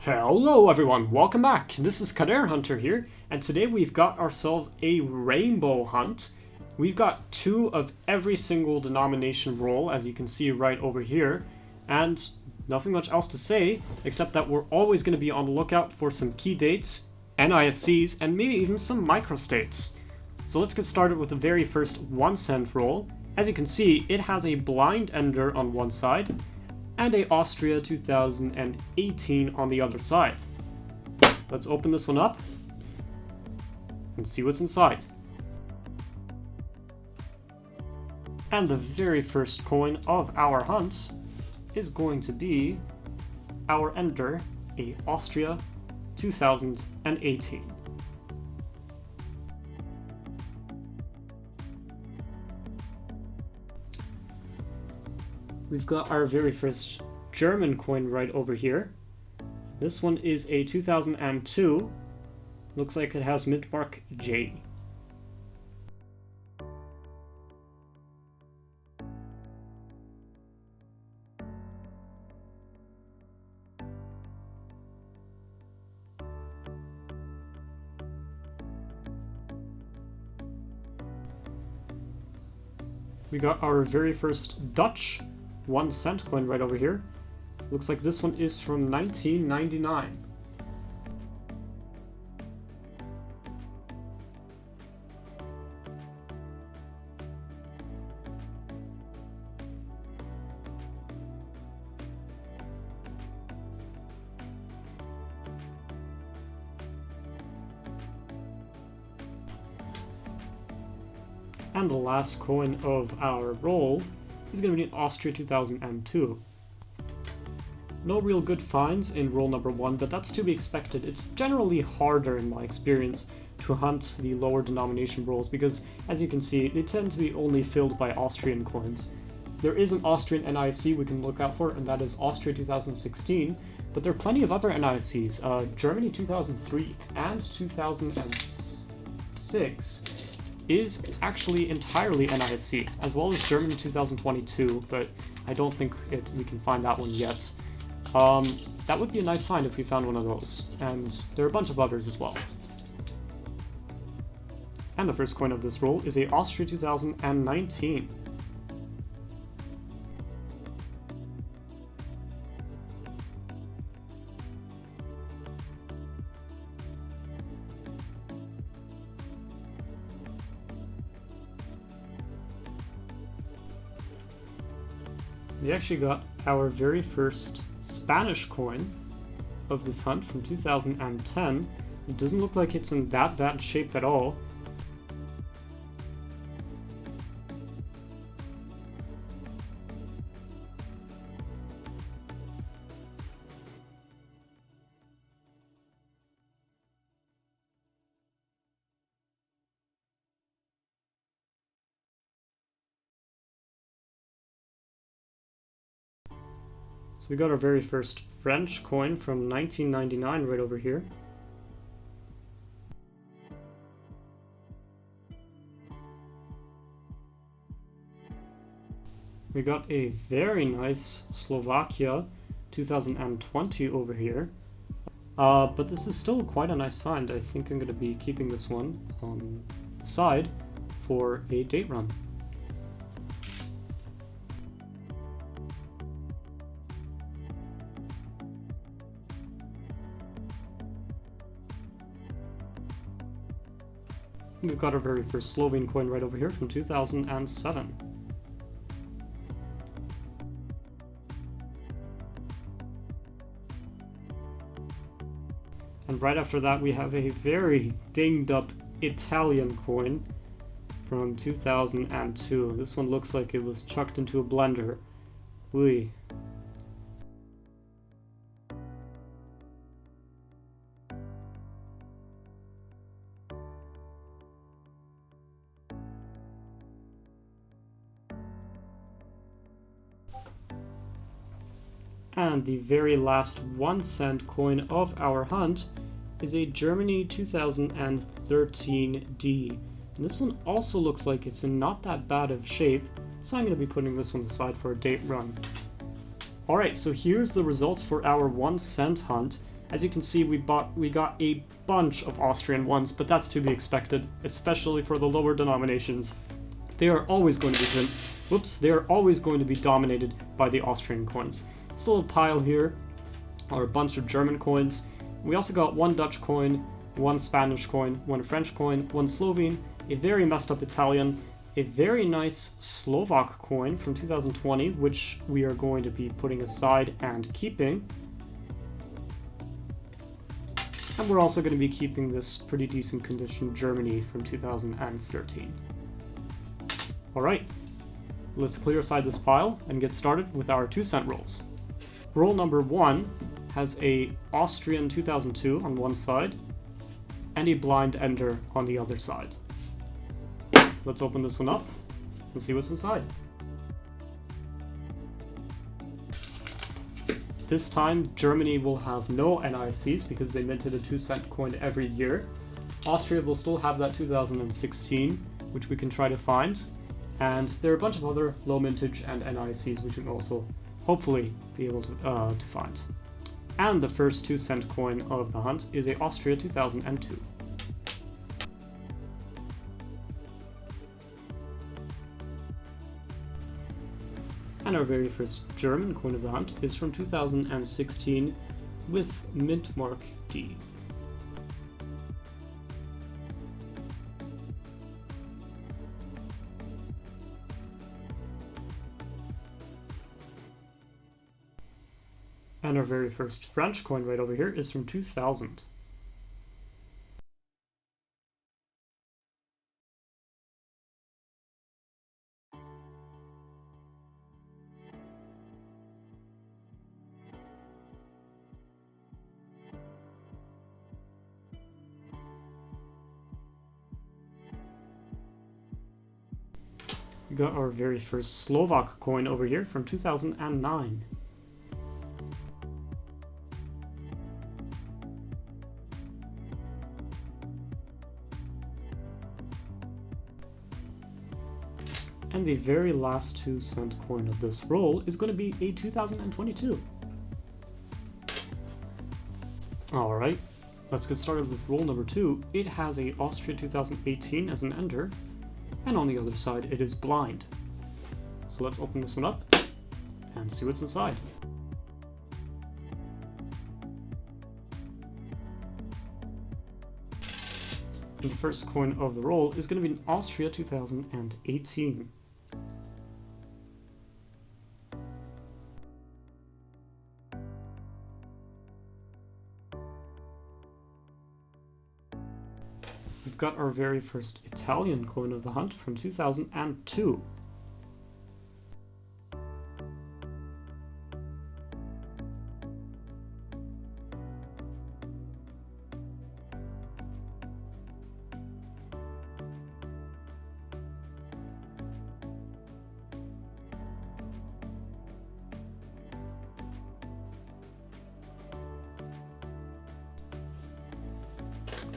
Hello everyone, welcome back. This is Kader Hunter here, and today we've got ourselves a rainbow hunt. We've got 2 of every single denomination roll, as you can see right over here, and nothing much else to say, except that we're always going to be on the lookout for some key dates, NIFCs, and maybe even some microstates. So let's get started with the very first 1 cent roll. As you can see, it has a blind ender on one side, and a Austria 2018 on the other side. Let's open this one up and see what's inside. And the very first coin of our hunt is going to be our ender, a Austria 2018. We've got our very first German coin right over here. This one is a 2002. Looks like it has Mintmark J. We got our very first Dutch 1 cent coin right over here. Looks like this one is from 1999. And the last coin of our roll is going to be an Austria 2002. No real good finds in roll number 1, but that's to be expected. It's generally harder, in my experience, to hunt the lower denomination rolls because, as you can see, they tend to be only filled by Austrian coins. There is an Austrian NIFC we can look out for, and that is Austria 2016, but there are plenty of other NIFCs. Germany 2003 and 2006 is actually entirely NIFC, as well as Germany 2022, but I don't think we can find that one yet. That would be a nice find if we found one of those, and there are a bunch of others as well. And the first coin of this roll is a Austria 2019. We actually got our very first Spanish coin of this hunt from 2010. It doesn't look like it's in that bad shape at all. So we got our very first French coin from 1999 right over here. We got a very nice Slovakia 2020 over here. But this is still quite a nice find. I think I'm going to be keeping this one on the side for a date run. We've got our very first Slovene coin right over here from 2007. And right after that we have a very dinged up Italian coin from 2002. This one looks like it was chucked into a blender. Ooh. And the very last 1 cent coin of our hunt is a Germany 2013D. And this one also looks like it's in not that bad of shape, so I'm going to be putting this one aside for a date run. Alright, so here's the results for our 1 cent hunt. As you can see, we got a bunch of Austrian ones, but that's to be expected, especially for the lower denominations. They are always going to be dominated by the Austrian coins. This little pile here are a bunch of German coins. We also got one Dutch coin, one Spanish coin, one French coin, one Slovene, a very messed up Italian, a very nice Slovak coin from 2020, which we are going to be putting aside and keeping. And we're also going to be keeping this pretty decent condition Germany from 2013. Alright, let's clear aside this pile and get started with our 2-cent rolls. Roll number 1 has a Austrian 2002 on one side and a blind ender on the other side. Let's open this one up and see what's inside. This time, Germany will have no NIFCs because they minted a 2-cent coin every year. Austria will still have that 2016, which we can try to find. And there are a bunch of other low mintage and NIFCs which we can also hopefully be able to find. And the first 2-cent coin of the hunt is a Austria 2002. And our very first German coin of the hunt is from 2016 with Mintmark D. And our very first French coin right over here is from 2000. We got our very first Slovak coin over here from 2009. And the very last 2-cent coin of this roll is going to be a 2022. Alright, let's get started with roll number 2. It has a Austria 2018 as an ender, and on the other side it is blind. So let's open this one up and see what's inside. And the first coin of the roll is going to be an Austria 2018. We've got our very first Italian coin of the hunt from 2002.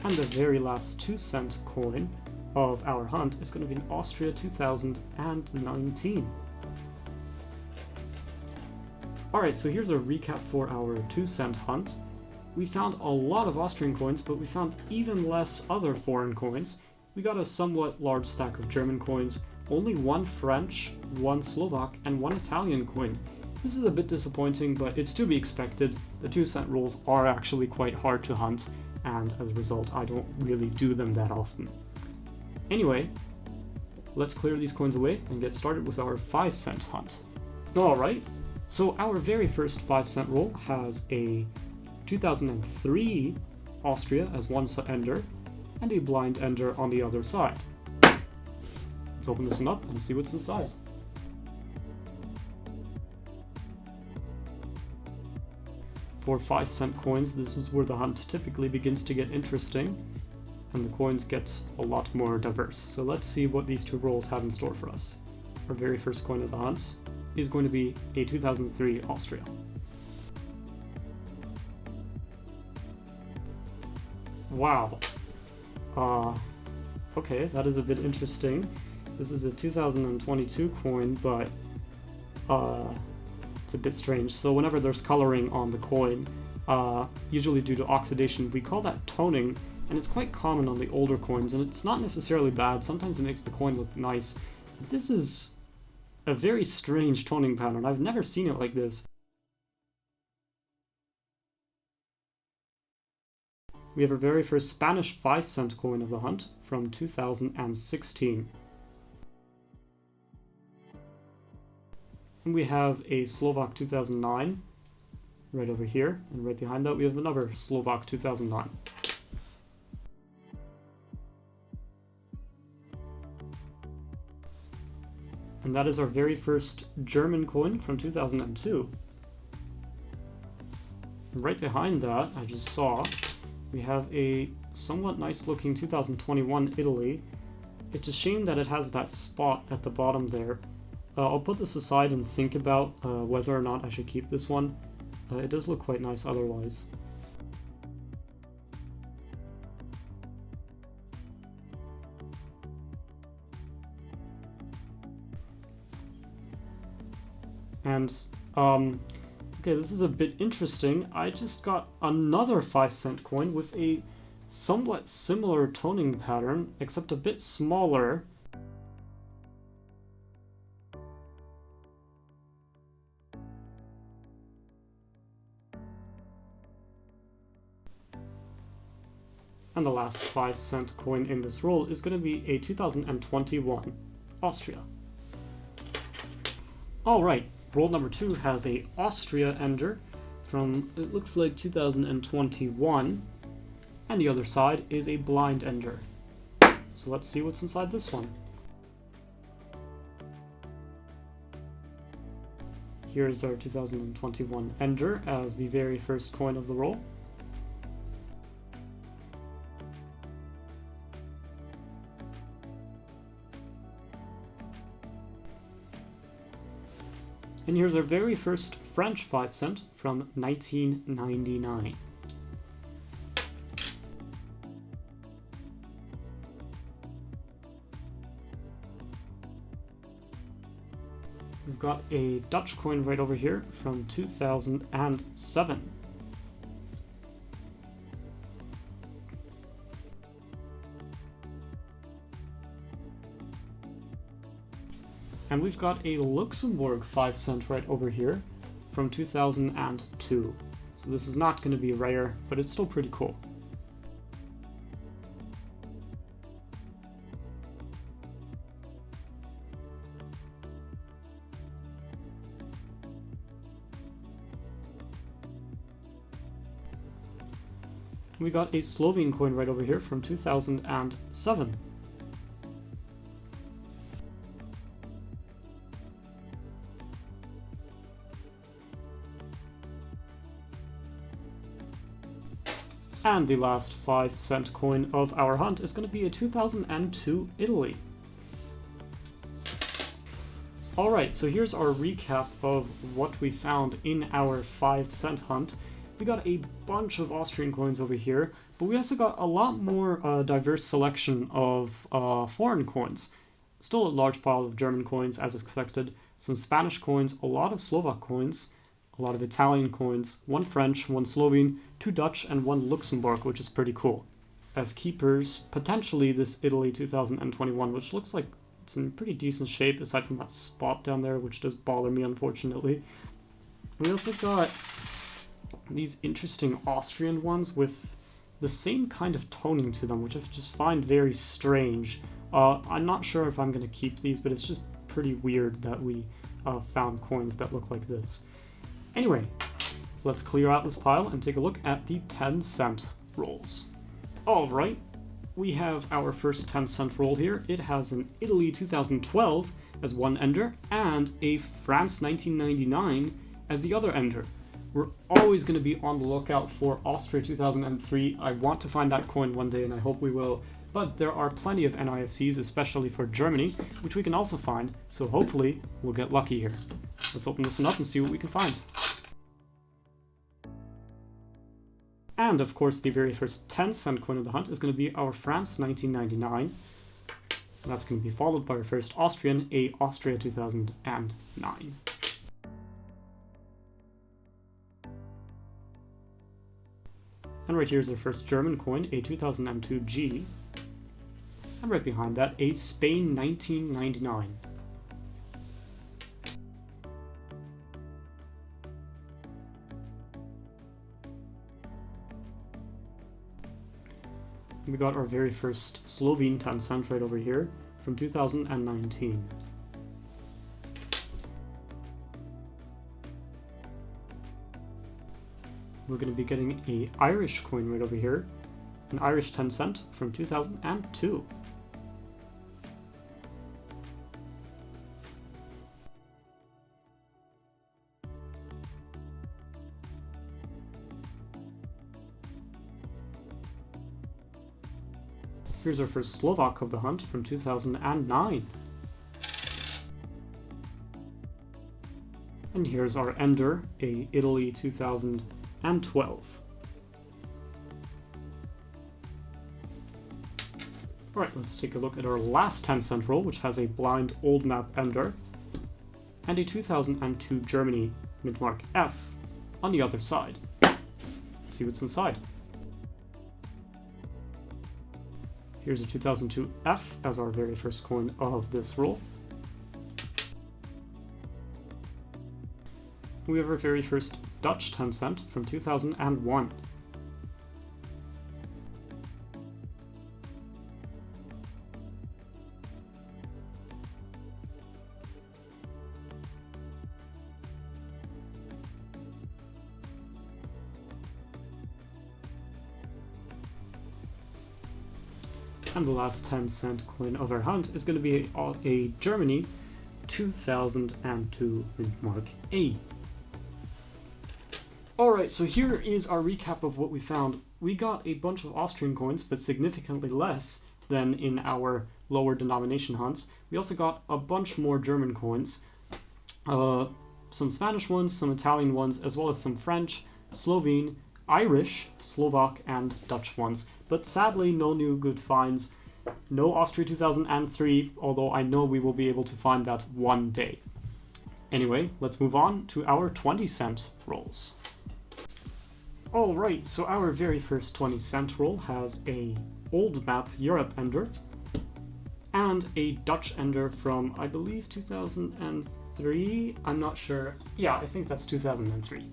And the very last 2-cent coin of our hunt is going to be an Austria 2019. Alright, so here's a recap for our 2-cent hunt. We found a lot of Austrian coins, but we found even less other foreign coins. We got a somewhat large stack of German coins, only one French, one Slovak, and one Italian coin. This is a bit disappointing, but it's to be expected. The 2-cent rolls are actually quite hard to hunt, and as a result, I don't really do them that often. Anyway, let's clear these coins away and get started with our 5-cent hunt. Alright, so our very first 5-cent roll has a 2003 Austria as one ender, and a blind ender on the other side. Let's open this one up and see what's inside. For 5-cent coins, this is where the hunt typically begins to get interesting, and the coins get a lot more diverse. So let's see what these two rolls have in store for us. Our very first coin of the hunt is going to be a 2003 Austria. Wow. Okay, that is a bit interesting. This is a 2022 coin, but it's a bit strange. So whenever there's coloring on the coin, usually due to oxidation. We call that toning, and it's quite common on the older coins, and it's not necessarily bad. Sometimes it makes the coin look nice. But this is a very strange toning pattern. I've never seen it like this. We have our very first Spanish 5-cent coin of the hunt from 2016. And we have a Slovak 2009 right over here, and right behind that we have another Slovak 2009. And that is our very first German coin from 2002. And right behind that, I just saw, we have a somewhat nice looking 2021 Italy. It's a shame that it has that spot at the bottom there. I'll put this aside and think about whether or not I should keep this one. It does look quite nice otherwise. And, okay, this is a bit interesting. I just got another 5-cent coin with a somewhat similar toning pattern, except a bit smaller. And the last 5-cent coin in this roll is going to be a 2021 Austria. Alright, roll number 2 has a Austria ender from, it looks like 2021, and the other side is a blind ender. So let's see what's inside this one. Here's our 2021 ender as the very first coin of the roll. And here's our very first French 5-cent from 1999. We've got a Dutch coin right over here from 2007. And we've got a Luxembourg 5-cent right over here from 2002. So this is not going to be rare, but it's still pretty cool. We got a Slovene coin right over here from 2007. And the last 5-cent coin of our hunt is going to be a 2002 Italy. Alright, so here's our recap of what we found in our 5-cent hunt. We got a bunch of Austrian coins over here, but we also got a lot more diverse selection of foreign coins. Still a large pile of German coins as expected, some Spanish coins, a lot of Slovak coins, a lot of Italian coins, 1 French, 1 Slovene, 2 Dutch, and 1 Luxembourg, which is pretty cool. As keepers, potentially this Italy 2021, which looks like it's in pretty decent shape, aside from that spot down there, which does bother me, unfortunately. We also got these interesting Austrian ones with the same kind of toning to them, which I just find very strange. I'm not sure if I'm going to keep these, but it's just pretty weird that we found coins that look like this. Anyway, let's clear out this pile and take a look at the 10-cent rolls. Alright, we have our first 10-cent roll here. It has an Italy 2012 as one ender and a France 1999 as the other ender. We're always going to be on the lookout for Austria 2003. I want to find that coin one day, and I hope we will. But there are plenty of NIFCs, especially for Germany, which we can also find, so hopefully we'll get lucky here. Let's open this one up and see what we can find. And of course, the very first 10-cent coin of the hunt is going to be our France 1999. And that's going to be followed by our first Austrian, a Austria 2009. And right here is our first German coin, a 2002 G. And right behind that, a Spain 1999. We got our very first Slovene 10 cent right over here from 2019. We're going to be getting an Irish coin right over here, an Irish 10 cent from 2002. Here's our first Slovak of the hunt from 2009. And here's our ender, a Italy 2012. Alright, let's take a look at our last 10 cent roll, which has a blind old map ender, and a 2002 Germany Mintmark F on the other side. Let's see what's inside. Here's a 2002 F as our very first coin of this roll. We have our very first Dutch 10 cent from 2001. And the last 10 cent coin of our hunt is going to be a Germany 2002 Mintmark A. Alright, so here is our recap of what we found. We got a bunch of Austrian coins, but significantly less than in our lower denomination hunts. We also got a bunch more German coins, some Spanish ones, some Italian ones, as well as some French, Slovene, Irish, Slovak, and Dutch ones. But sadly, no new good finds. No Austria 2003, although I know we will be able to find that one day. Anyway, let's move on to our 20 cent rolls. Alright, so our very first 20 cent roll has a old map Europe ender and a Dutch ender from, I believe, 2003? I'm not sure. Yeah, I think that's 2003.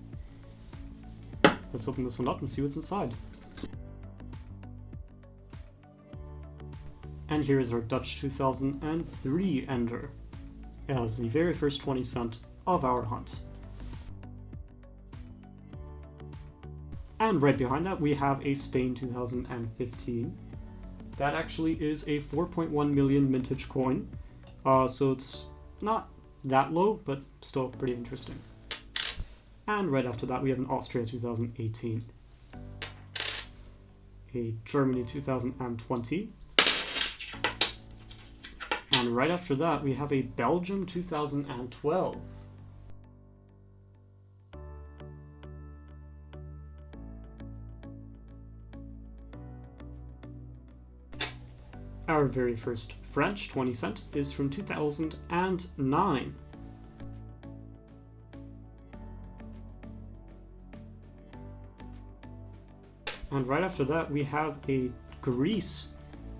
Let's open this one up and see what's inside. And here is our Dutch 2003 ender as the very first 20 cent of our hunt. And right behind that we have a Spain 2015. That actually is a 4.1 million mintage coin, so it's not that low, but still pretty interesting. And right after that we have an Austria 2018, a Germany 2020, and right after that we have a Belgium 2012. Our very first French 20 cent is from 2009. And right after that we have a Greece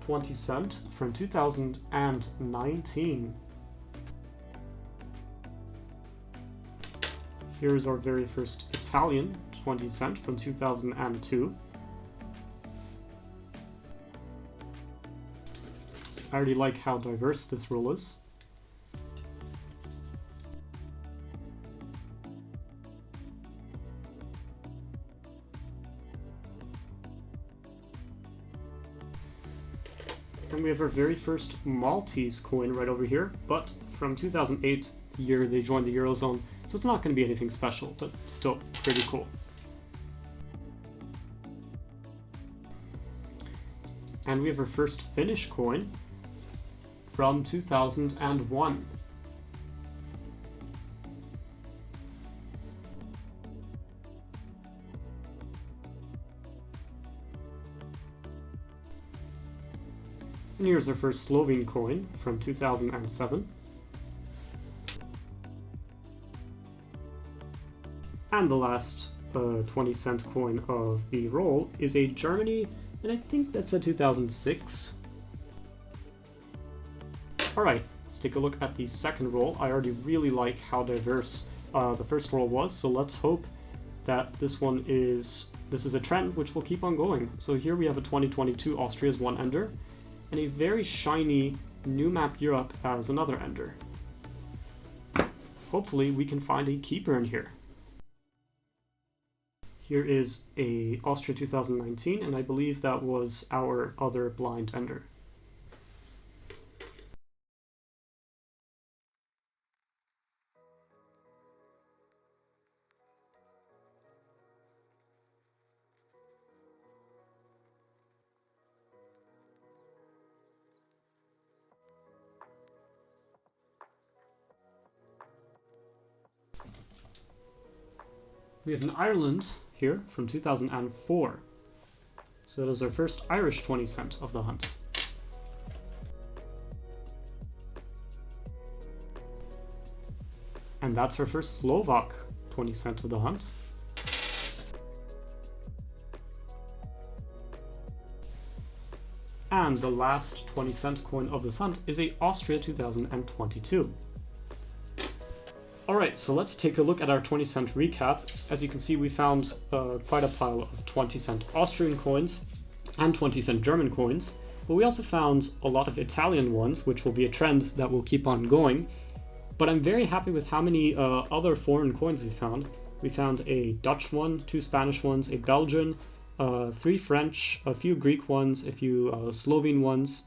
20 cent from 2019. Here's our very first Italian 20 cent from 2002. I already like how diverse this roll is. And we have our very first Maltese coin right over here, but from 2008, the year they joined the Eurozone, so it's not going to be anything special, but still pretty cool. And we have our first Finnish coin from 2001. And here's our first Slovene coin from 2007. And the last 20-cent coin of the roll is a Germany, and I think that's a 2006. Alright, let's take a look at the second roll. I already really like how diverse the first roll was, so let's hope that this is a trend which will keep on going. So here we have a 2022 Austria's one ender, and a very shiny new map Europe as another ender. Hopefully we can find a keeper in here. Here is a Austria 2019, and I believe that was our other blind ender. We have an Ireland here from 2004. So that is our first Irish 20 cent of the hunt. And that's our first Slovak 20 cent of the hunt. And the last 20 cent coin of this hunt is a Austria 2022. Alright, so let's take a look at our 20 cent recap. As you can see, we found quite a pile of 20 cent Austrian coins and 20 cent German coins, but we also found a lot of Italian ones, which will be a trend that will keep on going. But I'm very happy with how many other foreign coins we found. We found a Dutch one, 2 Spanish ones, a Belgian, 3 French, a few Greek ones, a few Slovene ones,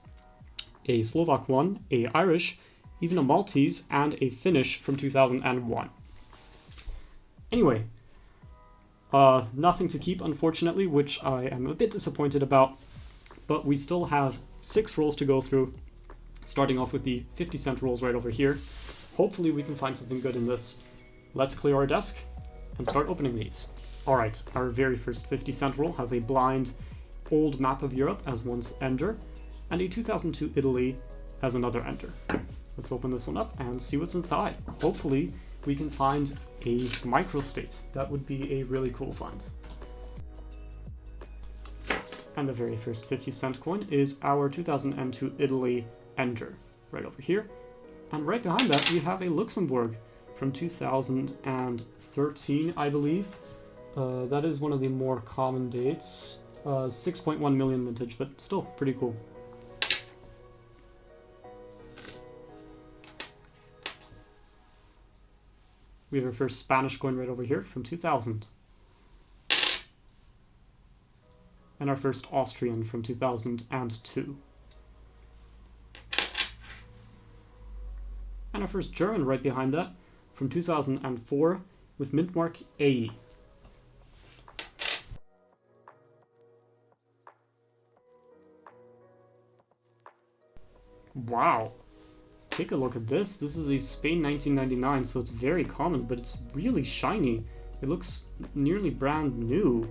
a Slovak one, a Irish, even a Maltese, and a Finnish from 2001. Anyway, nothing to keep, unfortunately, which I am a bit disappointed about, but we still have 6 rolls to go through, starting off with the 50 cent rolls right over here. Hopefully we can find something good in this. Let's clear our desk and start opening these. Alright, our very first 50 cent roll has a blind old map of Europe as one ender, and a 2002 Italy as another ender. Let's open this one up and see what's inside. Hopefully we can find a microstate. That would be a really cool find. And the very first 50 cent coin is our 2002 Italy ender, right over here. And right behind that we have a Luxembourg from 2013, I believe. That is one of the more common dates. 6.1 million mintage, but still pretty cool. We have our first Spanish coin right over here from 2000. And our first Austrian from 2002. And our first German right behind that from 2004 with Mintmark A. Wow. Take a look at this. This is a Spain 1999, so it's very common, but it's really shiny. It looks nearly brand new.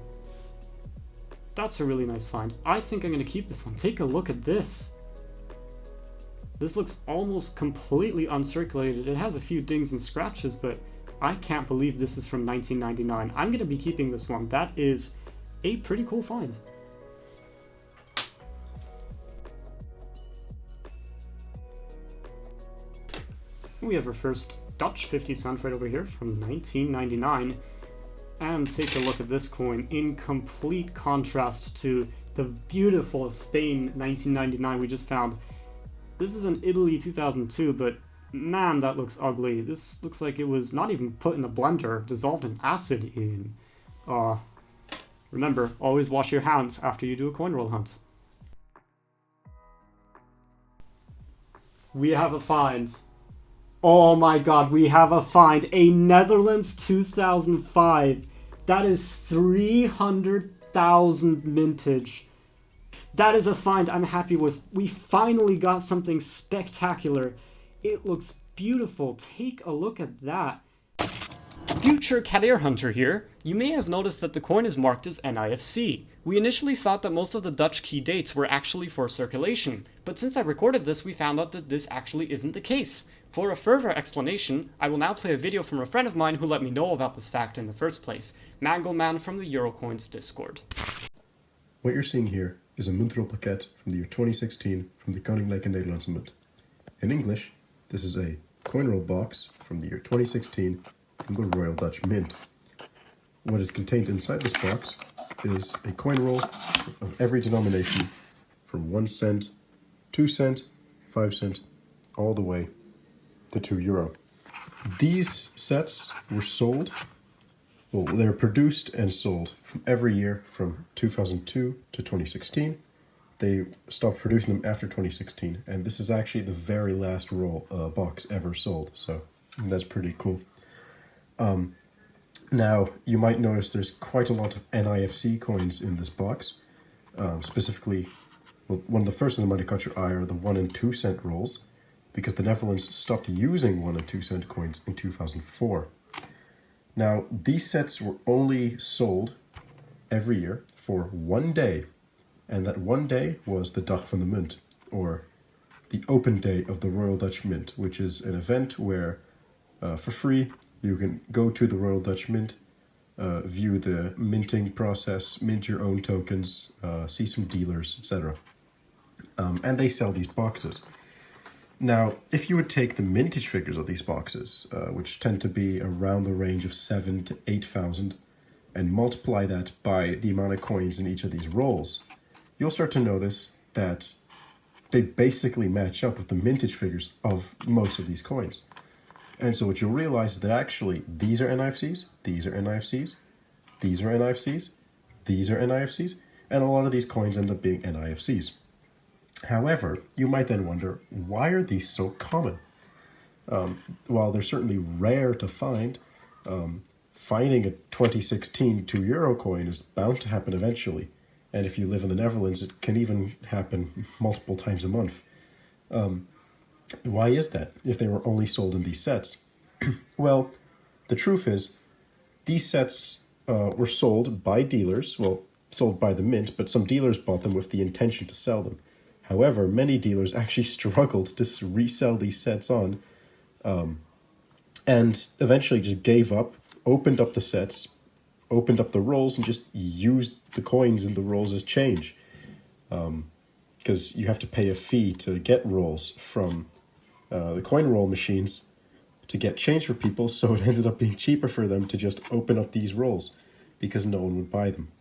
That's a really nice find. I think I'm going to keep this one. Take a look at this. This looks almost completely uncirculated. It has a few dings and scratches, but I can't believe this is from 1999. I'm going to be keeping this one. That is a pretty cool find. We have our first Dutch 50 cent right over here from 1999. And take a look at this coin in complete contrast to the beautiful Spain 1999 we just found. This is an Italy 2002, but man, that looks ugly. This looks like it was not even put in a blender, dissolved in acid even. Remember, always wash your hands after you do a coin roll hunt. We have a find. Oh my god, we have a find. A Netherlands 2005. That is 300,000 mintage. That is a find I'm happy with. We finally got something spectacular. It looks beautiful. Take a look at that. Future Kadir Hunter here. You may have noticed that the coin is marked as NIFC. We initially thought that most of the Dutch key dates were actually for circulation, but since I recorded this, we found out that this actually isn't the case. For a further explanation, I will now play a video from a friend of mine who let me know about this fact in the first place. Mangoman from the Eurocoins Discord. What you're seeing here is a muntrolpakket from the year 2016 from the Koninklijke Nederlandse Munt. In English, this is a coin roll box from the year 2016 from the Royal Dutch Mint. What is contained inside this box is a coin roll of every denomination from 1 cent, 2 cent, 5 cent, all the way to €2. These sets were sold, well, they're produced and sold from every year from 2002 to 2016. They stopped producing them after 2016, and this is actually the very last roll box ever sold, so that's pretty cool. Now, you might notice there's quite a lot of NIFC coins in this box. Specifically, well, one of the first that might have caught your eye are the 1 and 2 cent rolls, because the Netherlands stopped using 1 and 2 cent coins in 2004. Now, these sets were only sold every year for 1 day, and that 1 day was the Dag van de Munt, or the open day of the Royal Dutch Mint, which is an event where, for free, you can go to the Royal Dutch Mint, view the minting process, mint your own tokens, see some dealers, etc. And they sell these boxes. Now, if you would take the mintage figures of these boxes, which tend to be around the range of 7,000 to 8,000, and multiply that by the amount of coins in each of these rolls, you'll start to notice that they basically match up with the mintage figures of most of these coins. And so what you'll realize is that actually these are NIFCs, these are NIFCs, these are NIFCs, these are NIFCs, and a lot of these coins end up being NIFCs. However, you might then wonder, why are these so common? While they're certainly rare to find, finding a 2016 €2 coin is bound to happen eventually. And if you live in the Netherlands, it can even happen multiple times a month. Why is that, if they were only sold in these sets? Well, the truth is, these sets were sold by dealers, well, sold by the mint, but some dealers bought them with the intention to sell them. However, many dealers actually struggled to resell these sets on, and eventually just gave up, opened up the sets, opened up the rolls, and just used the coins in the rolls as change. Because you have to pay a fee to get rolls from the coin roll machines to get change for people, so it ended up being cheaper for them to just open up these rolls, because no one would buy them.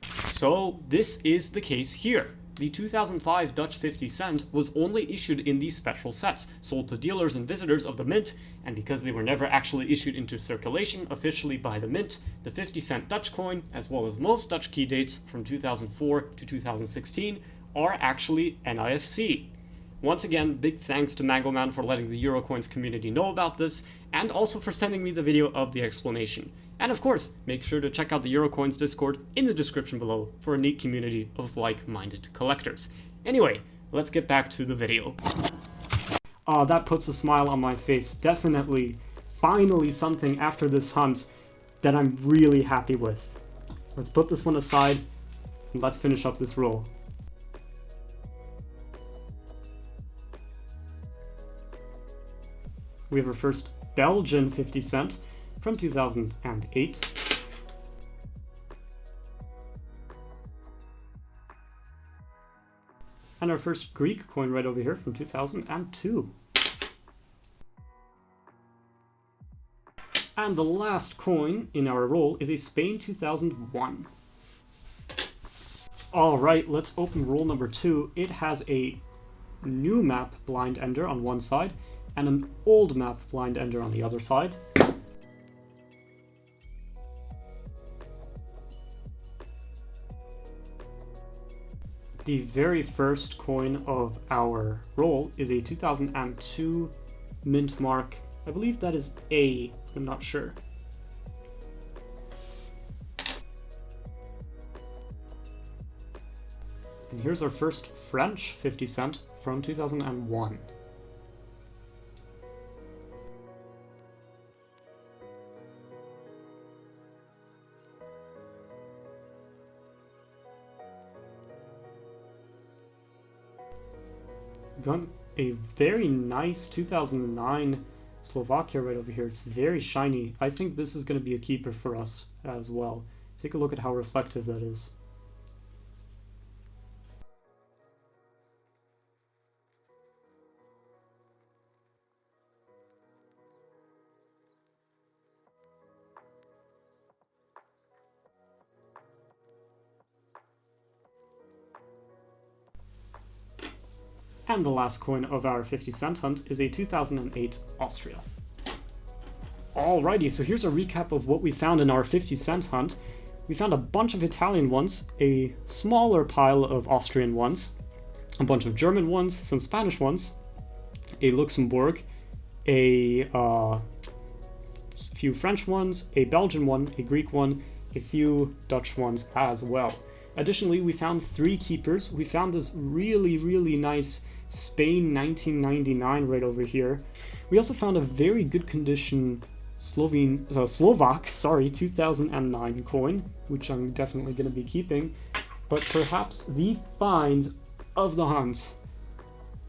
So this is the case here. The 2005 Dutch 50 cent was only issued in these special sets, sold to dealers and visitors of the mint, and because they were never actually issued into circulation officially by the mint, the 50 cent Dutch coin, as well as most Dutch key dates from 2004 to 2016, are actually NIFC. Once again, big thanks to Mangoman for letting the Eurocoins community know about this, and also for sending me the video of the explanation. And of course, make sure to check out the Eurocoins Discord in the description below for a neat community of like-minded collectors. Anyway, let's get back to the video. That puts a smile on my face. Definitely, finally something after this hunt that I'm really happy with. Let's put this one aside, and let's finish up this roll. We have our first Belgian 50 cent from 2008. And our first Greek coin right over here from 2002. And the last coin in our roll is a Spain 2001. Alright, let's open roll number 2. It has a new map blind ender on one side and an old map blind ender on the other side. The very first coin of our roll is a 2002 Mintmark. I believe that is A, I'm not sure. And here's our first French 50 cent from 2001. Got a very nice 2009 Slovakia right over here. It's very shiny. I think this is going to be a keeper for us as well. Take a look at how reflective that is. And the last coin of our 50-cent hunt is a 2008 Austria. Alrighty, so here's a recap of what we found in our 50-cent hunt. We found a bunch of Italian ones, a smaller pile of Austrian ones, a bunch of German ones, some Spanish ones, a Luxembourg, a few French ones, a Belgian one, a Greek one, a few Dutch ones as well. Additionally, we found 3 keepers. We found this really, really nice Spain 1999 right over here. We also found a very good condition Slovak 2009 coin, which I'm definitely going to be keeping. But perhaps the find of the hunt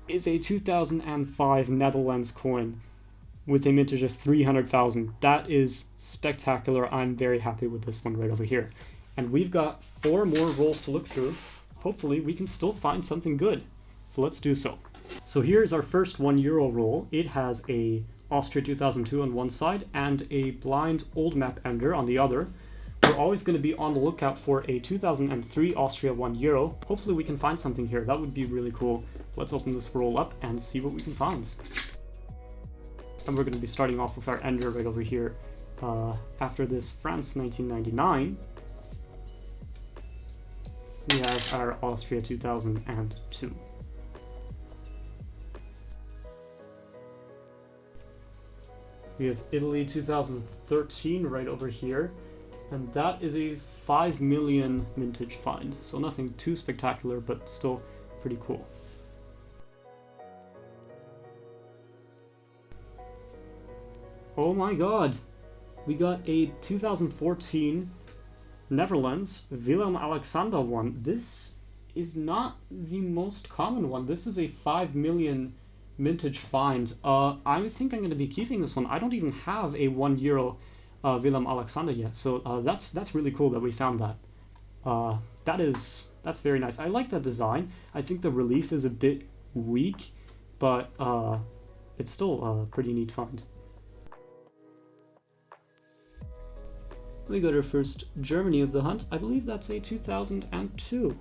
is a 2005 Netherlands coin with a mintage of 300,000. That is spectacular. I'm very happy with this one right over here. And we've got 4 more rolls to look through. Hopefully we can still find something good. So let's do so. So here's our first €1 roll. It has a Austria 2002 on one side and a blind old map ender on the other. We're always going to be on the lookout for a 2003 Austria €1. Hopefully we can find something here. That would be really cool. Let's open this roll up and see what we can find. And we're going to be starting off with our ender right over here. After this France 1999, we have our Austria 2002. We have Italy 2013 right over here, and that is a 5 million mintage find. So nothing too spectacular, but still pretty cool. Oh my god! We got a 2014 Netherlands Willem Alexander one. This is not the most common one. This is a 5 million mintage find. I think I'm going to be keeping this one. I don't even have a €1 Willem Alexander yet, so that's really cool that we found that. That's very nice. I like that design. I think the relief is a bit weak, but it's still a pretty neat find. We got our first Germany of the hunt. I believe that's a 2002.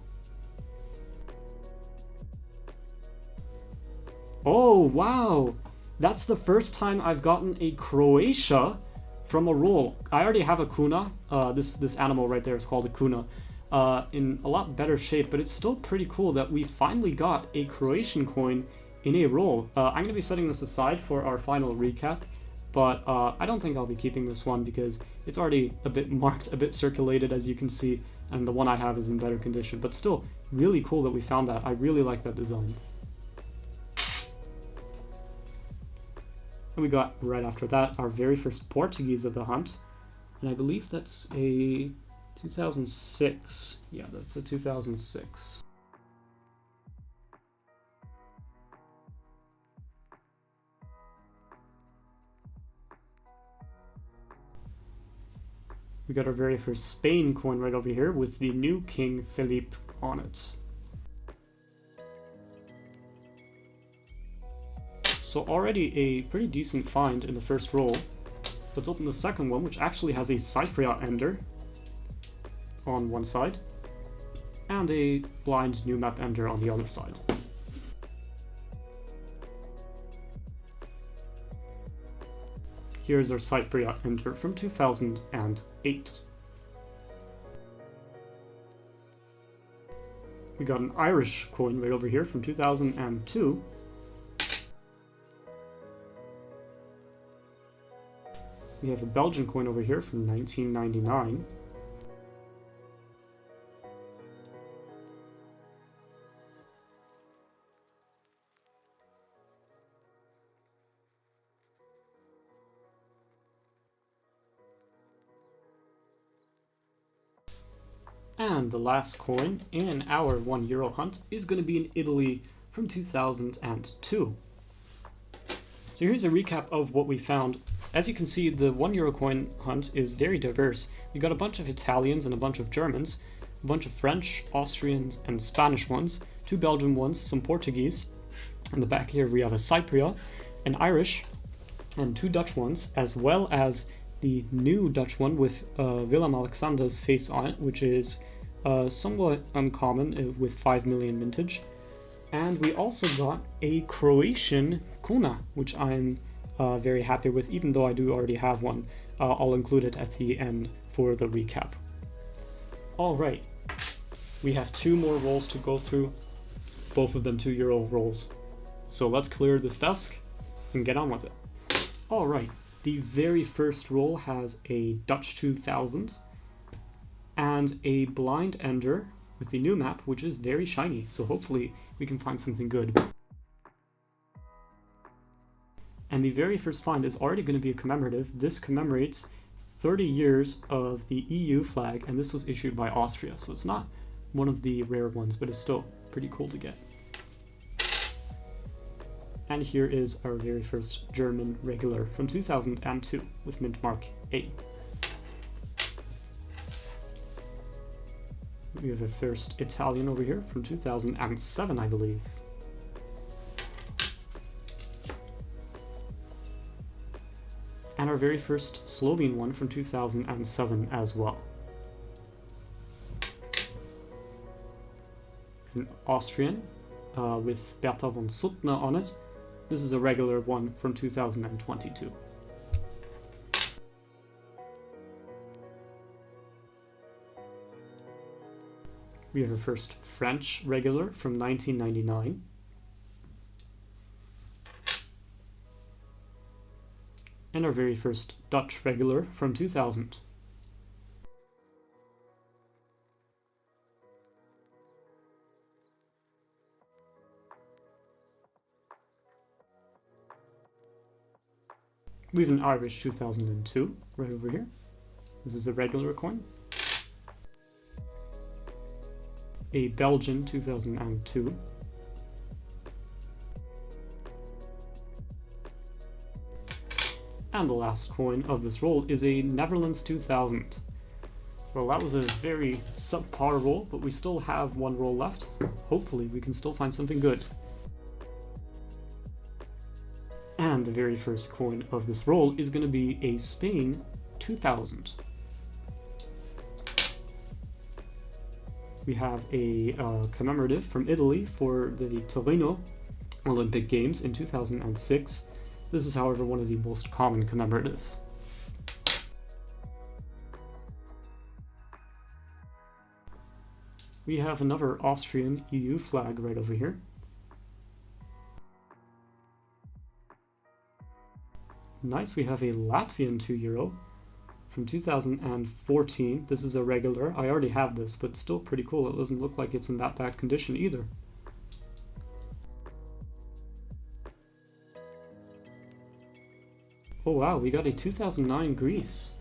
Oh, wow! That's the first time I've gotten a Croatia from a roll. I already have a kuna. This animal right there is called a kuna. In a lot better shape, but it's still pretty cool that we finally got a Croatian coin in a roll. I'm going to be setting this aside for our final recap, but I don't think I'll be keeping this one because it's already a bit marked, a bit circulated, as you can see, and the one I have is in better condition. But still, really cool that we found that. I really like that design. And we got, right after that, our very first Portuguese of the hunt. And I believe that's a 2006. Yeah, that's a 2006. We got our very first Spain coin right over here with the new King Felipe on it. So already a pretty decent find in the first roll. Let's open the second one, which actually has a Cypriot ender on one side and a blind new map ender on the other side. Here's our Cypriot ender from 2008. We got an Irish coin right over here from 2002. We have a Belgian coin over here from 1999. And the last coin in our €1 hunt is going to be in Italy from 2002. So here's a recap of what we found. As you can see, the €1 coin hunt is very diverse. We got a bunch of Italians and a bunch of Germans, a bunch of French, Austrians, and Spanish ones, 2 Belgian ones, some Portuguese. In the back here we have a Cypriot, an Irish, and 2 Dutch ones, as well as the new Dutch one with Willem Alexander's face on it, which is somewhat uncommon with 5 million mintage. And we also got a Croatian kuna, which I'm very happy with, even though I do already have one. I'll include it at the end for the recap. Alright, we have 2 more rolls to go through, both of them €2 rolls. So let's clear this desk and get on with it. Alright, the very first roll has a Dutch 2000 and a blind ender with the new map, which is very shiny, so hopefully we can find something good. And the very first find is already going to be a commemorative. This commemorates 30 years of the EU flag, and this was issued by Austria, so it's not one of the rare ones, but it's still pretty cool to get. And here is our very first German regular from 2002 with Mintmark A. We have a first Italian over here from 2007, I believe. And our very first Slovene one from 2007 as well. An Austrian with Bertha von Suttner on it. This is a regular one from 2022. We have our first French regular from 1999. And our very first Dutch regular from 2000. We have an Irish 2002 right over here. This is a regular coin. A Belgian 2002. And the last coin of this roll is a Netherlands 2000. Well, that was a very subpar roll, but we still have 1 roll left. Hopefully we can still find something good. And the very first coin of this roll is going to be a Spain 2000. We have a commemorative from Italy for the Torino Olympic Games in 2006. This is, however, one of the most common commemoratives. We have another Austrian EU flag right over here. Nice, we have a Latvian €2 from 2014. This is a regular. I already have this, but still pretty cool. It doesn't look like it's in that bad condition either. Oh wow, we got a 2009 Greece.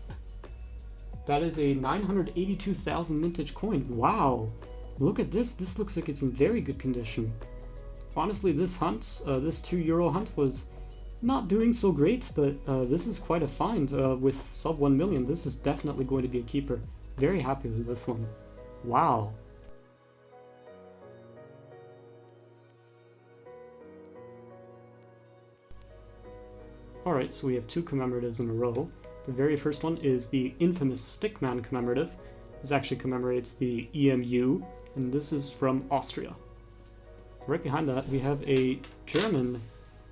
That is a 982,000 mintage coin. Wow! Look at this. This looks like it's in very good condition. Honestly, this hunt, this €2 hunt was not doing so great, but this is quite a find with sub 1 million. This is definitely going to be a keeper. Very happy with this one. Wow. Alright, so we have 2 commemoratives in a row. The very first one is the infamous Stickman commemorative. This actually commemorates the EMU, and this is from Austria. Right behind that, we have a German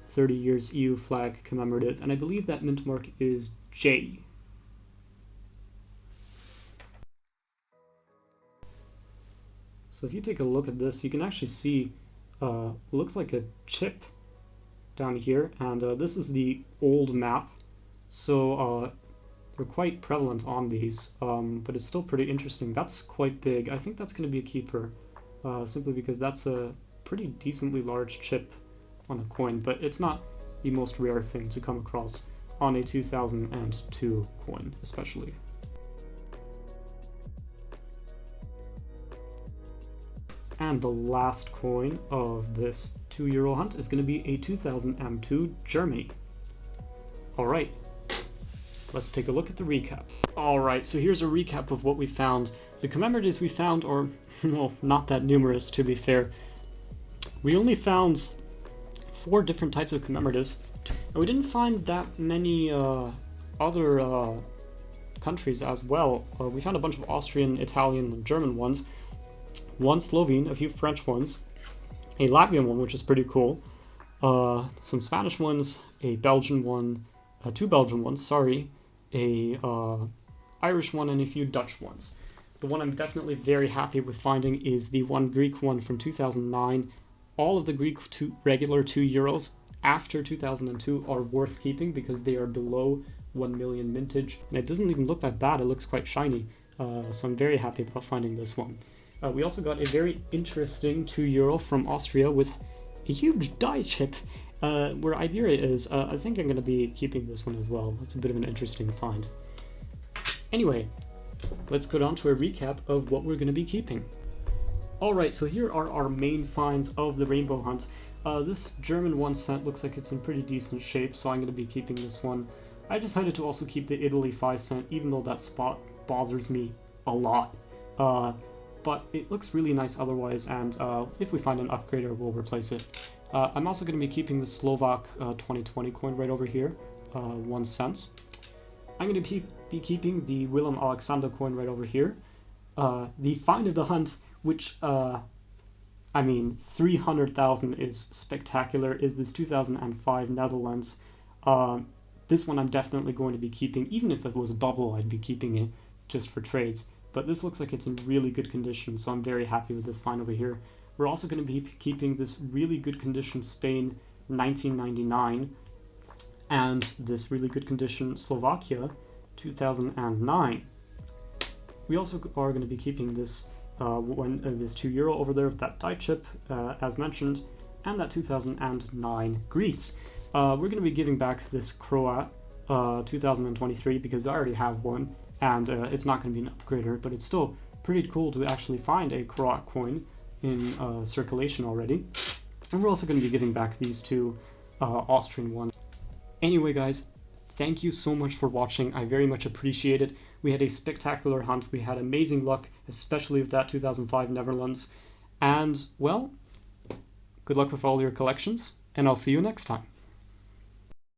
30 years EU flag commemorative, and I believe that mint mark is J. So if you take a look at this, you can actually see looks like a chip down here, and this is the old map, so they're quite prevalent on these, but it's still pretty interesting. That's quite big. I think that's going to be a keeper, simply because that's a pretty decently large chip on a coin, but it's not the most rare thing to come across on a 2002 coin, especially. And the last coin of this €2 hunt is going to be a 2002 Germany. Alright, let's take a look at the recap. Alright, so here's a recap of what we found. The commemoratives we found are, well, not that numerous to be fair. We only found 4 different types of commemoratives, and we didn't find that many other countries as well. We found a bunch of Austrian, Italian, and German ones, 1 Slovene, a few French ones, a Latvian one, which is pretty cool, some Spanish ones, a Belgian one, 2 Belgian ones, sorry, a Irish one, and a few Dutch ones. The one I'm definitely very happy with finding is the 1 Greek one from 2009. All of the Greek regular 2 euros after 2002 are worth keeping because they are below 1 million mintage, and it doesn't even look that bad. It looks quite shiny, so I'm very happy about finding this one. We also got a very interesting 2 euro from Austria with a huge die chip where Iberia is. I think I'm going to be keeping this one as well. That's a bit of an interesting find. Anyway, let's go down to a recap of what we're going to be keeping. Alright, so here are our main finds of the rainbow hunt. This German 1 cent looks like it's in pretty decent shape, so I'm going to be keeping this one. I decided to also keep the Italy 5 cent, even though that spot bothers me a lot. But it looks really nice otherwise, and if we find an upgrader, we'll replace it. I'm also going to be keeping the Slovak 2020 coin right over here, 1 cent. I'm going to be keeping the Willem Alexander coin right over here. The find of the hunt, which, I mean, 300,000 is spectacular, is this 2005 Netherlands. This one I'm definitely going to be keeping. Even if it was a double, I'd be keeping it just for trades. But this looks like it's in really good condition, so I'm very happy with this find over here. We're also going to be keeping this really good condition Spain 1999 and this really good condition Slovakia 2009. We also are going to be keeping this this 2 euro over there with that die chip, as mentioned, and that 2009 Greece. We're going to be giving back this Croat 2023 because I already have one, and it's not going to be an upgrader, but it's still pretty cool to actually find a Croat coin in circulation already. And we're also going to be giving back these 2 Austrian ones. Anyway guys, thank you so much for watching. I very much appreciate it. We had a spectacular hunt. We had amazing luck, especially with that 2005 Netherlands. And, well, good luck with all your collections, and I'll see you next time.